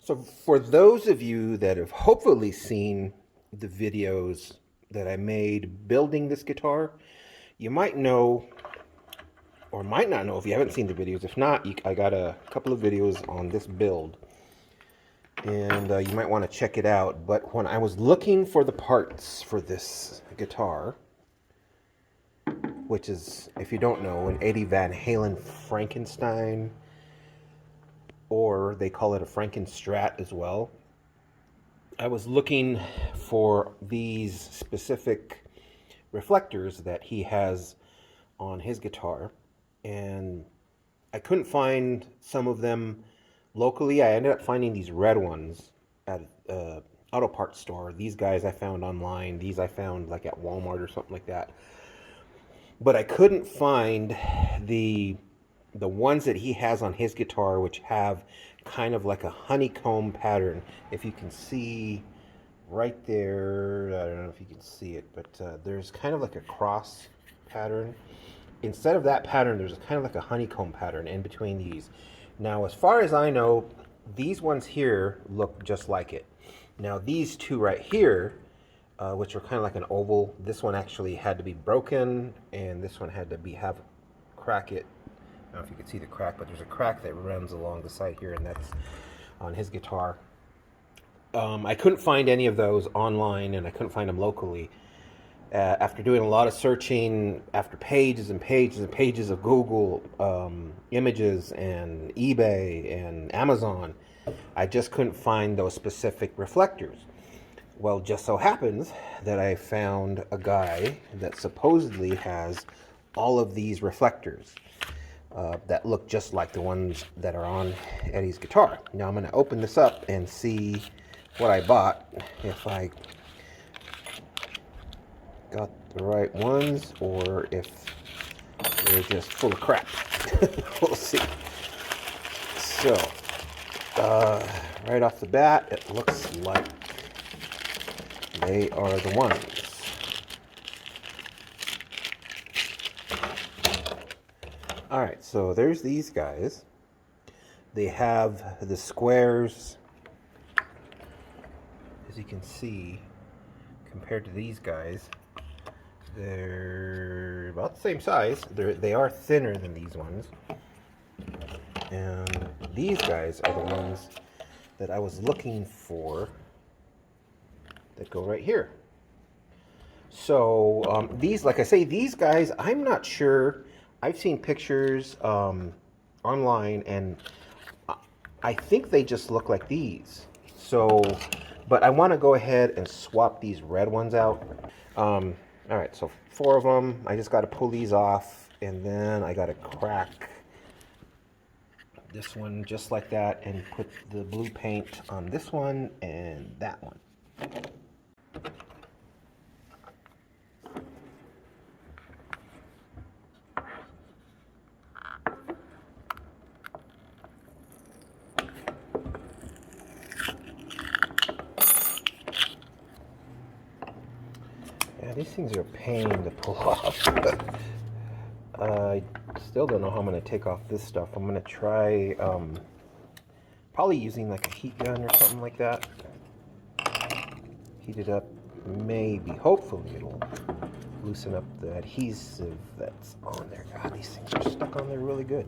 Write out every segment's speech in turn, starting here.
So for those of you that have hopefully seen the videos that I made building this guitar, you might know or might not know if you haven't seen the videos. If not, I got a couple of videos on this build and you might want to check it out. But when I was looking for the parts for this guitar, which is, if you don't know, an Eddie Van Halen Frankenstein, or they call it a Frankenstrat as well. I was looking for these specific reflectors that he has on his guitar, and I couldn't find some of them locally. I ended up finding these red ones at an auto parts store. These guys I found online. These I found like at Walmart or something like that. But I couldn't find the ones that he has on his guitar, which have kind of like a honeycomb pattern. If you can see right there, I don't know if you can see it, but there's kind of like a cross pattern. Instead of that pattern, there's kind of like a honeycomb pattern in between these. Now, as far as I know, these ones here look just like it. Now, these two right here, which are kind of like an oval, this one actually had to be broken, and this one had to have crack it. I don't know if you can see the crack, but there's a crack that runs along the side here, and that's on his guitar. I couldn't find any of those online, and I couldn't find them locally. After doing a lot of searching, after pages and pages and pages of Google images and eBay and Amazon, I just couldn't find those specific reflectors. Well, just so happens that I found a guy that supposedly has all of these reflectors that look just like the ones that are on Eddie's guitar. Now I'm going to open this up and see what I bought, if I got the right ones or if they're just full of crap. We'll see. So, right off the bat, it looks like they are the ones. Alright, so there's these guys. They have the squares, as you can see, compared to these guys. They're about the same size. They are thinner than these ones. And these guys are the ones that I was looking for that go right here. So these, like I say, these guys, I'm not sure. I've seen pictures online, and I think they just look like these. So, but I want to go ahead and swap these red ones out. All right, so 4 of them. I just got to pull these off, and then I got to crack this one just like that and put the blue paint on this one and that one. Yeah, these things are a pain to pull off. I still don't know how I'm going to take off this stuff. I'm going to try probably using like a heat gun or something like that. Heat it up, maybe, hopefully it'll loosen up the adhesive that's on there. God, these things are stuck on there really good.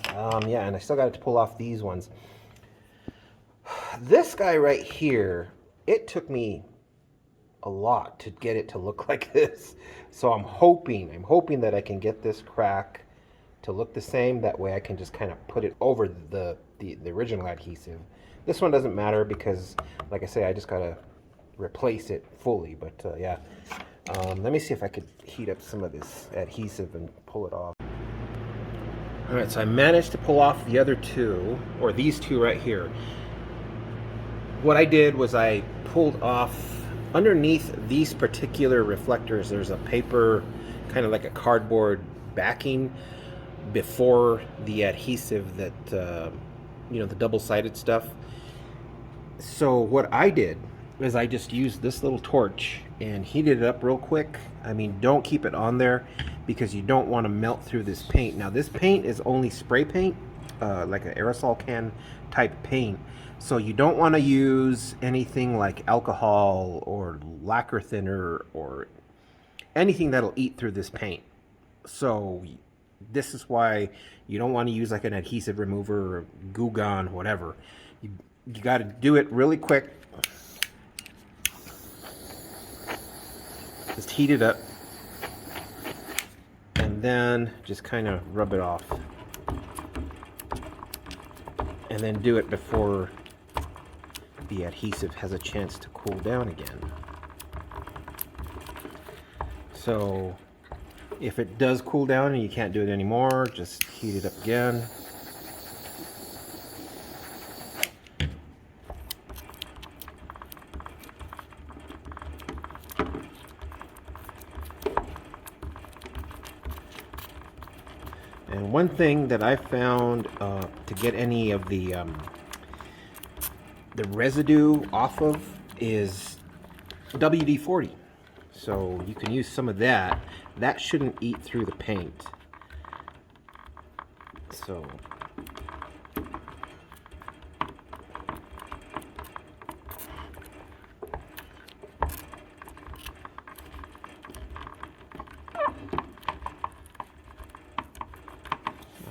Yeah, and I still got to pull off these ones. This guy right here, it took me a lot to get it to look like this. So I'm hoping that I can get this crack to look the same. That way I can just kind of put it over the original adhesive. This one doesn't matter because, like I say, I just gotta replace it fully. But yeah, let me see if I could heat up some of this adhesive and pull it off. All right, so I managed to pull off the other two, or these two right here. What I did was I pulled off underneath these particular reflectors. There's a paper, kind of like a cardboard backing before the adhesive that you know, the double-sided stuff. So what I did is I just used this little torch and heated it up real quick. I mean, don't keep it on there because you don't want to melt through this paint. Now this paint is only spray paint, like an aerosol can type paint. So you don't want to use anything like alcohol or lacquer thinner or anything that'll eat through this paint. So this is why you don't want to use like an adhesive remover or Goo Gone, whatever. You got to do it really quick. Just heat it up and then just kind of rub it off. And then do it before the adhesive has a chance to cool down again. So if it does cool down and you can't do it anymore, just heat it up again. And one thing that I found to get any of the residue off of is WD-40. So you can use some of that. That shouldn't eat through the paint. So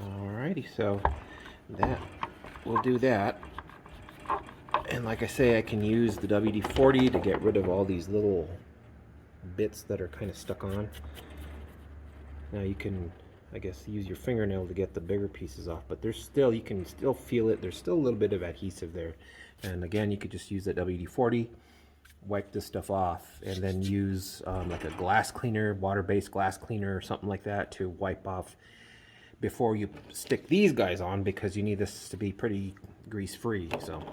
alrighty, so that will do that. And like I say, I can use the WD-40 to get rid of all these little bits that are kind of stuck on. Now you can, I guess, use your fingernail to get the bigger pieces off, but there's still, you can still feel it. There's still a little bit of adhesive there. And again, you could just use that WD-40, wipe this stuff off, and then use like a glass cleaner, water-based glass cleaner or something like that to wipe off before you stick these guys on, because you need this to be pretty grease-free. So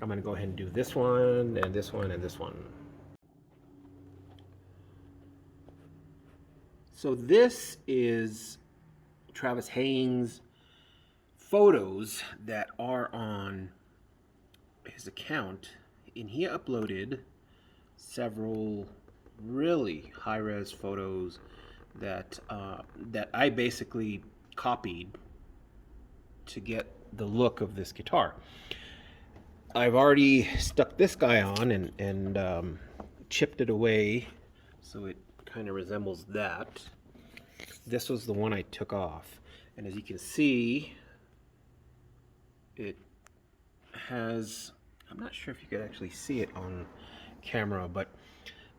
I'm going to go ahead and do this one, and this one, and this one. So this is Travis Haynes' photos that are on his account, and he uploaded several really high-res photos that that I basically copied to get the look of this guitar. I've already stuck this guy on and chipped it away so it kind of resembles that. This was the one I took off, and as you can see, it has, I'm not sure if you could actually see it on camera, but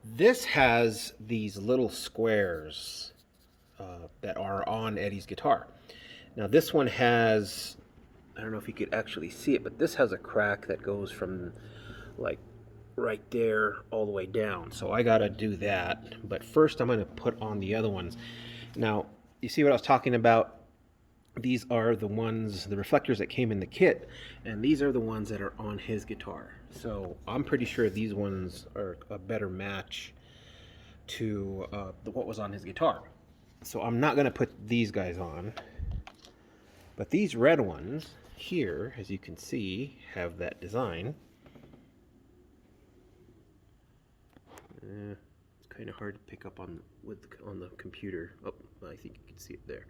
this has these little squares that are on Eddie's guitar. Now this one has, I don't know if you could actually see it, but this has a crack that goes from like right there all the way down. So I gotta do that. But first I'm gonna put on the other ones. Now, you see what I was talking about? These are the ones, the reflectors that came in the kit, and these are the ones that are on his guitar. So I'm pretty sure these ones are a better match to what was on his guitar. So I'm not gonna put these guys on, but these red ones here, as you can see, have that design. It's kind of hard to pick up on on the computer. Oh, I think you can see it there.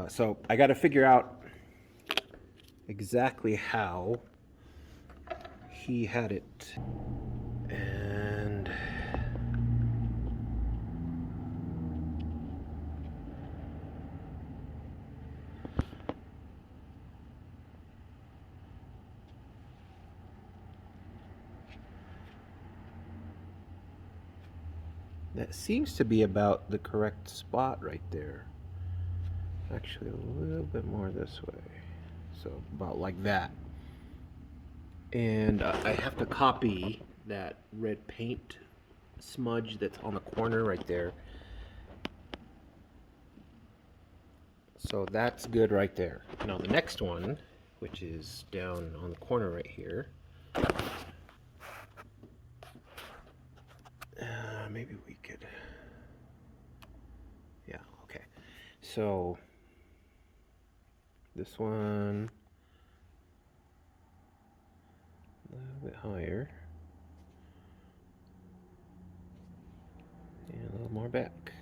So I got to figure out exactly how he had it, and that seems to be about the correct spot right there. Actually, a little bit more this way. So about like that. And I have to copy that red paint smudge that's on the corner right there. So that's good right there. Now the next one, which is down on the corner right here, maybe we could, yeah, okay. So this one, a little bit higher, and a little more back.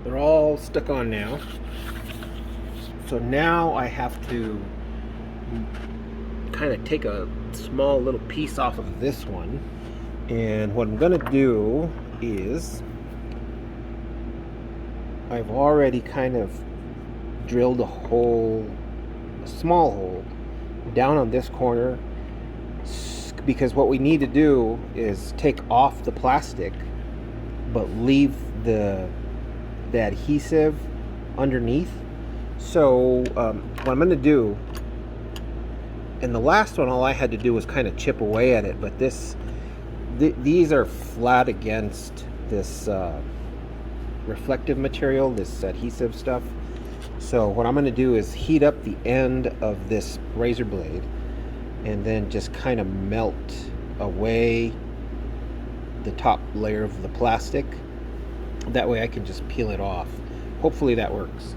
they're all stuck on now. So now I have to kind of take a small little piece off of this one, and what I'm gonna do is I've already kind of drilled a hole, a small hole down on this corner, because what we need to do is take off the plastic but leave the adhesive underneath. So what I'm going to do, in the last one all I had to do was kind of chip away at it, but these are flat against this reflective material, this adhesive stuff. So what I'm going to do is heat up the end of this razor blade and then just kind of melt away the top layer of the plastic. That way I can just peel it off. Hopefully that works.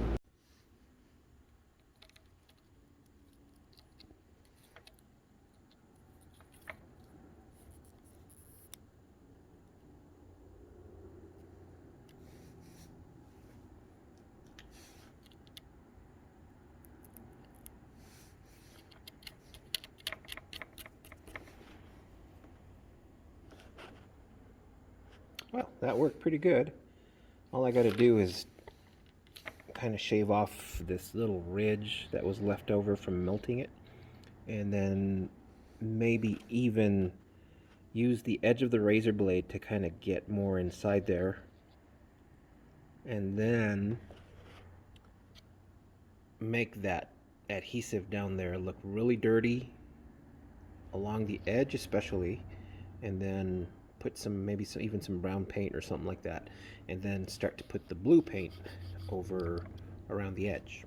Well, that worked pretty good. All I got to do is kind of shave off this little ridge that was left over from melting it, and then maybe even use the edge of the razor blade to kind of get more inside there, and then make that adhesive down there look really dirty along the edge especially, and then put even some brown paint or something like that, and then start to put the blue paint over around the edge.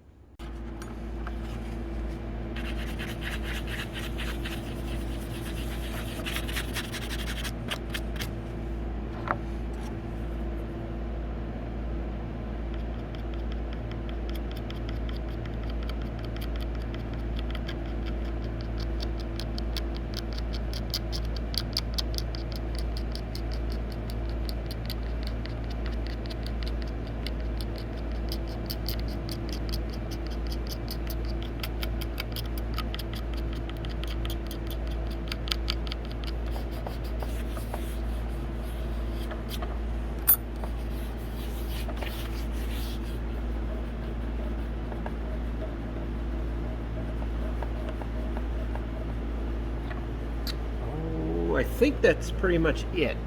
I think that's pretty much it.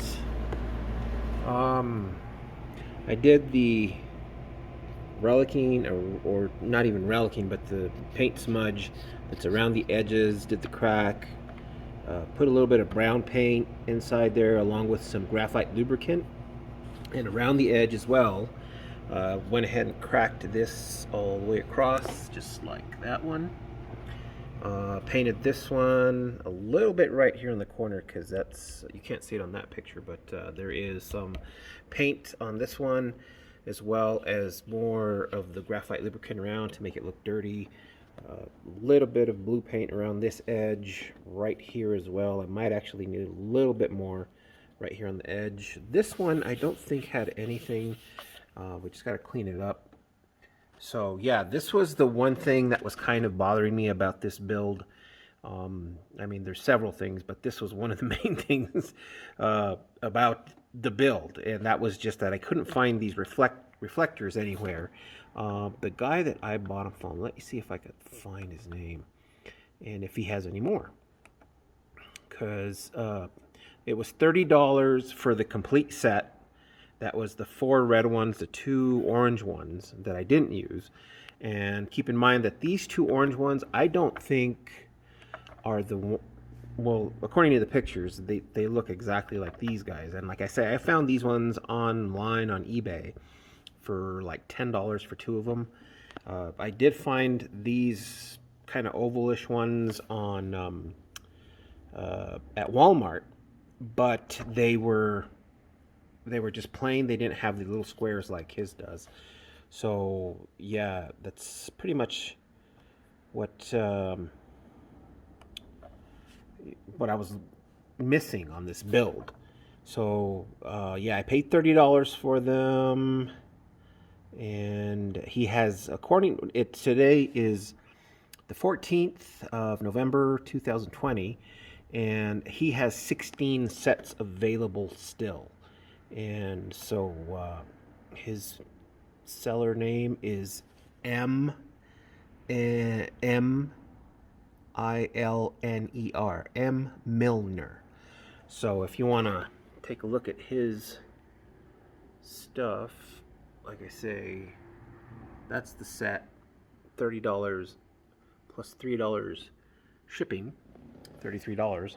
I did the relicking, or not even relicking, but the paint smudge that's around the edges, did the crack, put a little bit of brown paint inside there along with some graphite lubricant, and around the edge as well. Went ahead and cracked this all the way across, just like that one. Painted this one a little bit right here in the corner, because you can't see it on that picture, but there is some paint on this one, as well as more of the graphite lubricant around to make it look dirty. A little bit of blue paint around this edge right here as well. I might actually need a little bit more right here on the edge. This one I don't think had anything. We just got to clean it up. So yeah, this was the one thing that was kind of bothering me about this build. I mean, there's several things, but this was one of the main things about the build, and that was just that I couldn't find these reflectors anywhere. The guy that I bought them from, let me see if I could find his name and if he has any more, because it was $30 for the complete set. That was the 4 red ones, the 2 orange ones that I didn't use. And keep in mind that these 2 orange ones, I don't think are well, according to the pictures, they look exactly like these guys. And like I say, I found these ones online on eBay for like $10 for 2 of them. I did find these kind of ovalish ones on at Walmart, but they were just plain. They didn't have the little squares like his does. So yeah, that's pretty much what I was missing on this build. So yeah, I paid $30 for them, And he has, today is the 14th of November 2020, and he has 16 sets available still. And so his seller name is M Milner, M Milner. So if you want to take a look at his stuff, like I say, that's the set, $30 plus $3 shipping, $33.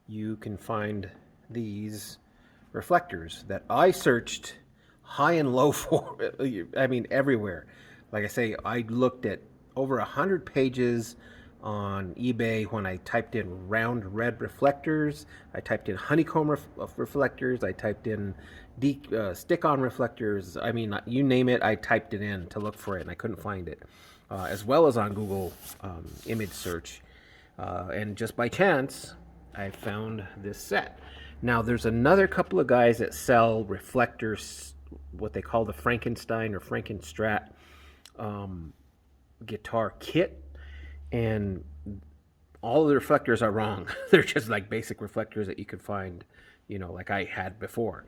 You can find these reflectors that I searched high and low for. I mean, everywhere. Like I say, I looked at over 100 pages on eBay when I typed in round red reflectors. I typed in honeycomb reflectors. I typed in stick-on reflectors. I mean, you name it, I typed it in to look for it, and I couldn't find it. As well as on Google image search. And just by chance, I found this set. Now, there's another couple of guys that sell reflectors, what they call the Frankenstein or Frankenstrat guitar kit, and all of the reflectors are wrong. They're just like basic reflectors that you could find, you know, like I had before.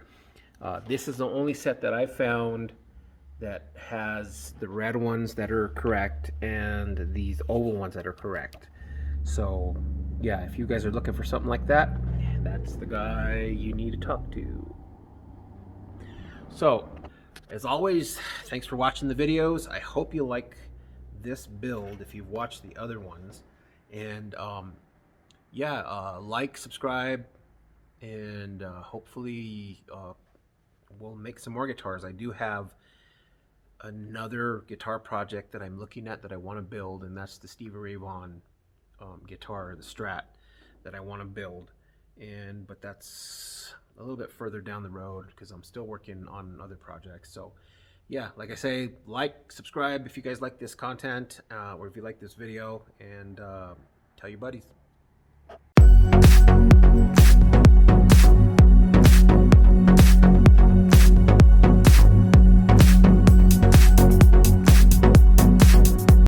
This is the only set that I found that has the red ones that are correct and these oval ones that are correct. So yeah, if you guys are looking for something like that, that's the guy you need to talk to. So as always, thanks for watching the videos. I hope you like this build if you've watched the other ones. And like, subscribe, and hopefully we'll make some more guitars. I do have another guitar project that I'm looking at that I want to build, and that's the Stevie Ray Vaughan guitar, the Strat, that I want to build. But that's a little bit further down the road because I'm still working on other projects. So yeah, like I say, like, subscribe if you guys like this content, or if you like this video, and tell your buddies.